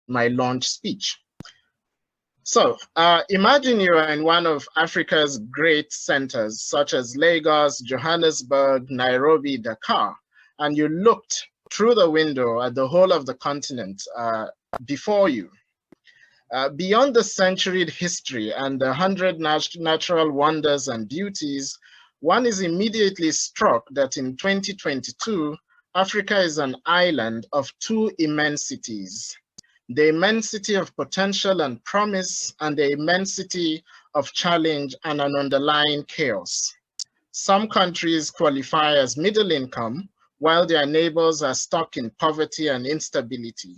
my launch speech. So imagine you are in one of Africa's great centers, such as Lagos, Johannesburg, Nairobi, Dakar, and you looked through the window at the whole of the continent before you. Beyond the centuried history and the 100 natural wonders and beauties, one is immediately struck that in 2022, Africa is an island of two immensities: the immensity of potential and promise, and the immensity of challenge and an underlying chaos. Some countries qualify as middle income, while their neighbors are stuck in poverty and instability.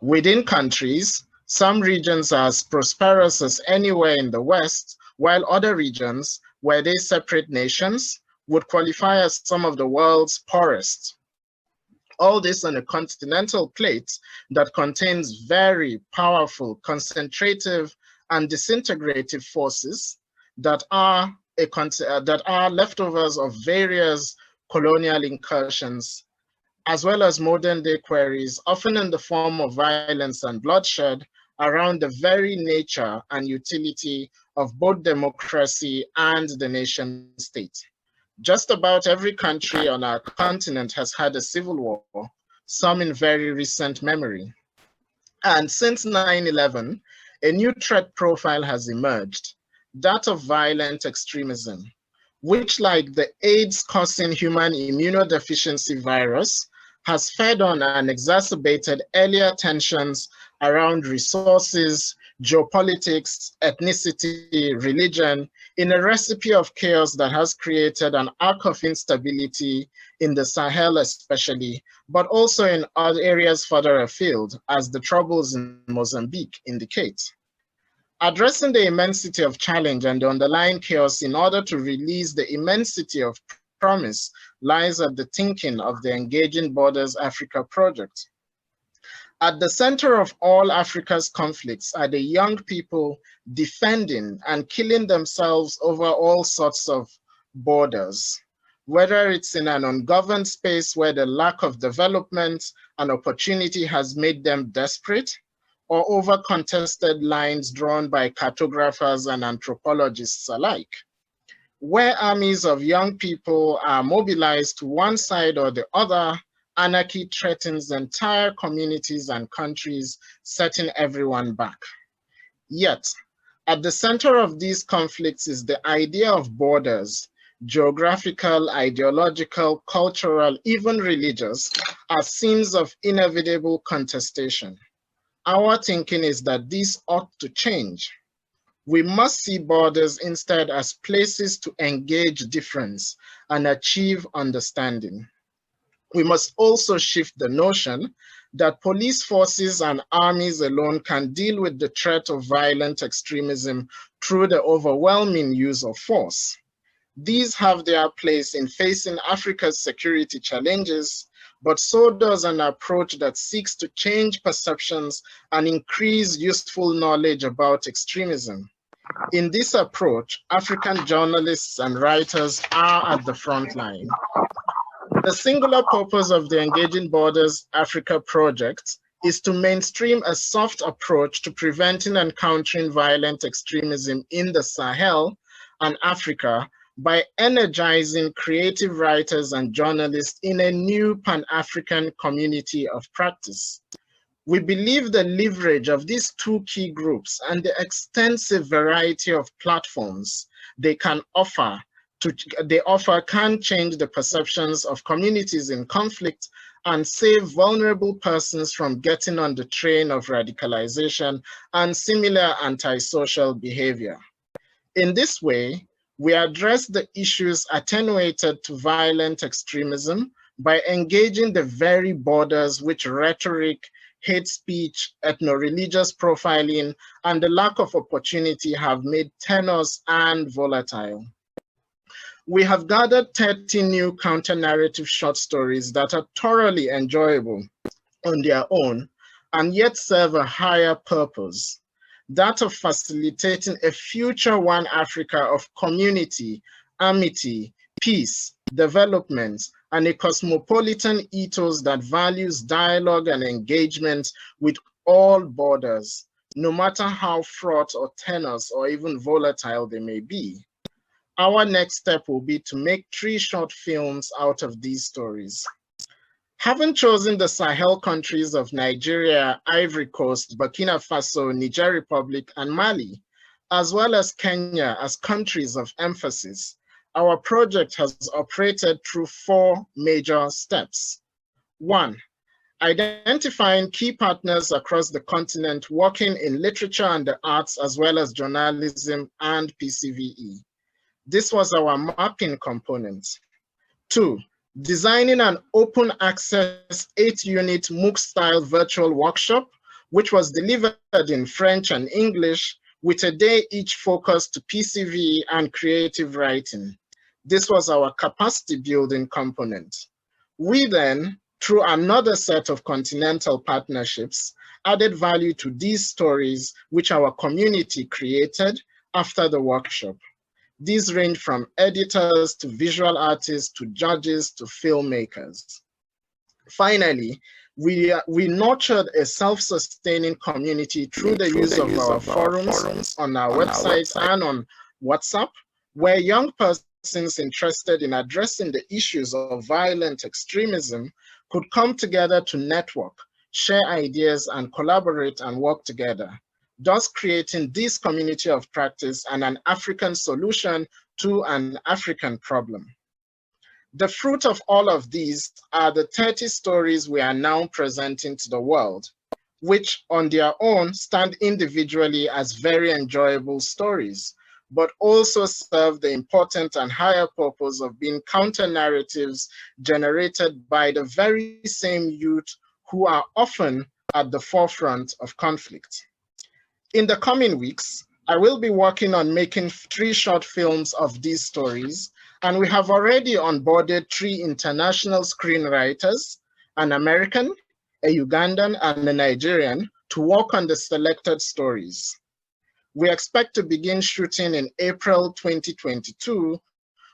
Within countries, some regions are as prosperous as anywhere in the West, while other regions, where they separate nations, would qualify as some of the world's poorest. All this on a continental plate that contains very powerful concentrative and disintegrative forces that are leftovers of various colonial incursions, as well as modern day queries, often in the form of violence and bloodshed, around the very nature and utility of both democracy and the nation state. Just about every country on our continent has had a civil war, some in very recent memory. And since 9/11, a new threat profile has emerged, that of violent extremism, which, like the AIDS-causing human immunodeficiency virus, has fed on and exacerbated earlier tensions around resources, geopolitics, ethnicity, religion, in a recipe of chaos that has created an arc of instability in the Sahel especially, but also in other areas further afield, as the troubles in Mozambique indicate. Addressing the immensity of challenge and the underlying chaos in order to release the immensity of promise lies at the thinking of the Engaging Borders Africa project. At the center of all Africa's conflicts are the young people defending and killing themselves over all sorts of borders, whether it's in an ungoverned space where the lack of development and opportunity has made them desperate, or over contested lines drawn by cartographers and anthropologists alike, where armies of young people are mobilized to one side or the other. Anarchy threatens entire communities and countries, setting everyone back. Yet, at the center of these conflicts is the idea of borders, geographical, ideological, cultural, even religious, as scenes of inevitable contestation. Our thinking is that this ought to change. We must see borders instead as places to engage difference and achieve understanding. We must also shift the notion that police forces and armies alone can deal with the threat of violent extremism through the overwhelming use of force. These have their place in facing Africa's security challenges, but so does an approach that seeks to change perceptions and increase useful knowledge about extremism. In this approach, African journalists and writers are at the front line. The singular purpose of the Engaging Borders Africa project is to mainstream a soft approach to preventing and countering violent extremism in the Sahel and Africa by energizing creative writers and journalists in a new Pan-African community of practice. We believe the leverage of these two key groups and the extensive variety of platforms they offer can change the perceptions of communities in conflict and save vulnerable persons from getting on the train of radicalization and similar antisocial behavior. In this way, we address the issues attenuated to violent extremism by engaging the very borders which rhetoric, hate speech, ethno-religious profiling, and the lack of opportunity have made tenuous and volatile. We have gathered 30 new counter-narrative short stories that are thoroughly enjoyable on their own and yet serve a higher purpose, that of facilitating a future One Africa of community, amity, peace, development, and a cosmopolitan ethos that values dialogue and engagement with all borders, no matter how fraught or tenuous or even volatile they may be. Our next step will be to make 3 short films out of these stories. Having chosen the Sahel countries of Nigeria, Ivory Coast, Burkina Faso, Niger Republic, and Mali, as well as Kenya as countries of emphasis, our project has operated through 4 major steps. 1, identifying key partners across the continent working in literature and the arts, as well as journalism and PCVE. This was our mapping component. 2, designing an open access 8-unit MOOC-style virtual workshop, which was delivered in French and English, with a day each focused to PCV and creative writing. This was our capacity building component. We then, through another set of continental partnerships, added value to these stories which our community created after the workshop. These range from editors to visual artists to judges to filmmakers. Finally, we nurtured a self-sustaining community through the use of our forums on our website and on WhatsApp, where young persons interested in addressing the issues of violent extremism could come together to network, share ideas, and collaborate and work together, thus creating this community of practice and an African solution to an African problem. The fruit of all of these are the 30 stories we are now presenting to the world, which on their own stand individually as very enjoyable stories, but also serve the important and higher purpose of being counter-narratives generated by the very same youth who are often at the forefront of conflict. In the coming weeks, I will be working on making 3 short films of these stories, and we have already onboarded 3 international screenwriters, an American, a Ugandan, and a Nigerian, to work on the selected stories. We expect to begin shooting in April 2022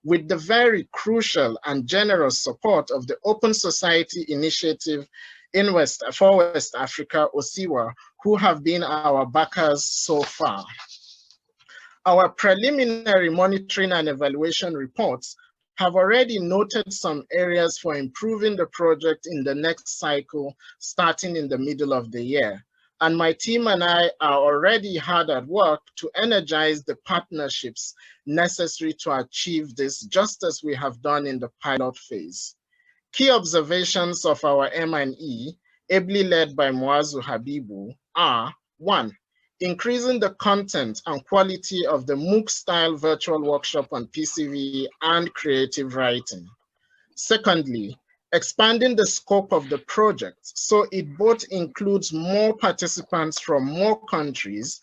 with the very crucial and generous support of the Open Society Initiative for West Africa, OSIWA, who have been our backers so far. Our preliminary monitoring and evaluation reports have already noted some areas for improving the project in the next cycle, starting in the middle of the year. And my team and I are already hard at work to energize the partnerships necessary to achieve this, just as we have done in the pilot phase. Key observations of our M&E, ably led by Muazu Habibu, are: 1, increasing the content and quality of the MOOC-style virtual workshop on PCV and creative writing. Secondly, expanding the scope of the project so it both includes more participants from more countries,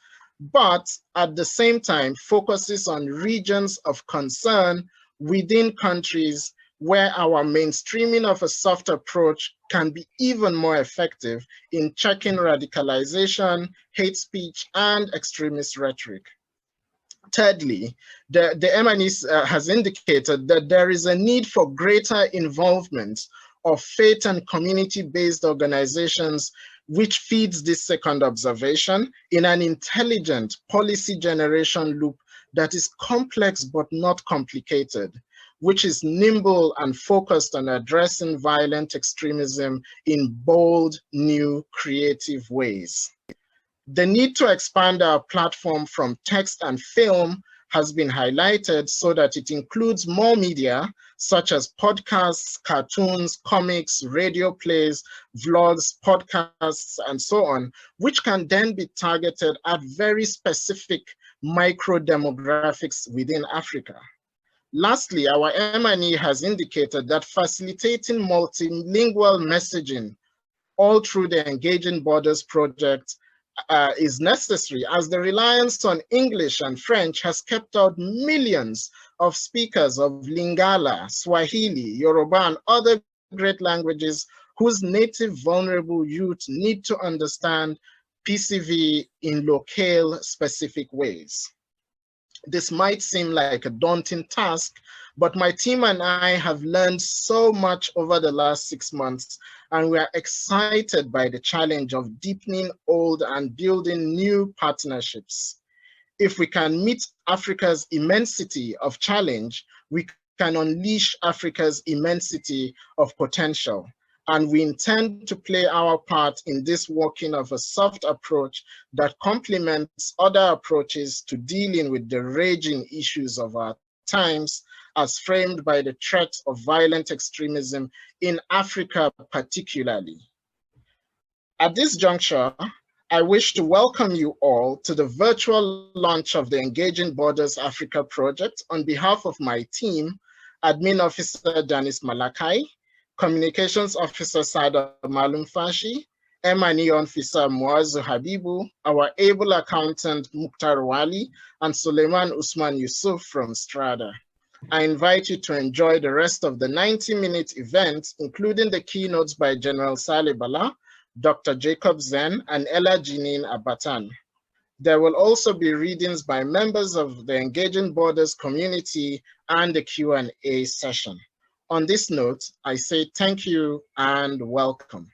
but at the same time focuses on regions of concern within countries where our mainstreaming of a soft approach can be even more effective in checking radicalization, hate speech, and extremist rhetoric. Thirdly, the M&E has indicated that there is a need for greater involvement of faith and community-based organizations, which feeds this second observation in an intelligent policy generation loop that is complex but not complicated, which is nimble and focused on addressing violent extremism in bold, new, creative ways. The need to expand our platform from text and film has been highlighted so that it includes more media, such as podcasts, cartoons, comics, radio plays, vlogs, podcasts, and so on, which can then be targeted at very specific micro demographics within Africa. Lastly, our M&E has indicated that facilitating multilingual messaging all through the Engaging Borders project is necessary, as the reliance on English and French has kept out millions of speakers of Lingala, Swahili, Yoruba, and other great languages whose native vulnerable youth need to understand PCV in locale specific ways. This might seem like a daunting task, but my team and I have learned so much over the last 6 months, and we are excited by the challenge of deepening old and building new partnerships. If we can meet Africa's immensity of challenge, we can unleash Africa's immensity of potential. And we intend to play our part in this working of a soft approach that complements other approaches to dealing with the raging issues of our times, as framed by the threat of violent extremism in Africa particularly. At this juncture, I wish to welcome you all to the virtual launch of the Engaging Borders Africa project on behalf of my team, Admin Officer Janice Malakai, Communications Officer Sada Malum Fashi, M&E Officer Muazu Habibu, our able accountant Mukhtar Wali, and Suleiman Usman Yusuf from Strada. I invite you to enjoy the rest of the 90-minute event, including the keynotes by General Saleh Bala, Dr. Jacob Zen, and Ella Jeanine Abatan. There will also be readings by members of the Engaging Borders community and the Q&A session. On this note, I say thank you and welcome.